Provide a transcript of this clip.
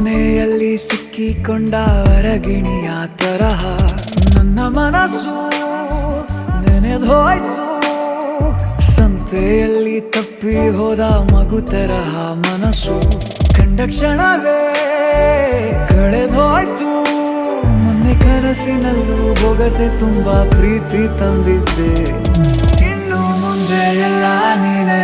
ಕೊನೆಯಲ್ಲಿ ಸಿಕ್ಕಿಕೊಂಡ ಅರಗಿಣಿಯ ತರಹ ನನ್ನ ಮನಸ್ಸು ನೆನೆದೋಯ್ತು. ಸಂತೆಯಲ್ಲಿ ತಪ್ಪಿ ಹೋದ ಮಗು ತರಹ ಮನಸ್ಸು ಕಂಡ ಕ್ಷಣವೇ ಕಳೆದೋಯ್ತು. ಮೊನ್ನೆ ಕನಸಿನಲ್ಲೂ ಬೊಗಸೆ ತುಂಬಾ ಪ್ರೀತಿ ತಂದಿದ್ದೆ. ಇನ್ನು ಮುಂದೆ ಎಲ್ಲ ನೀನೇ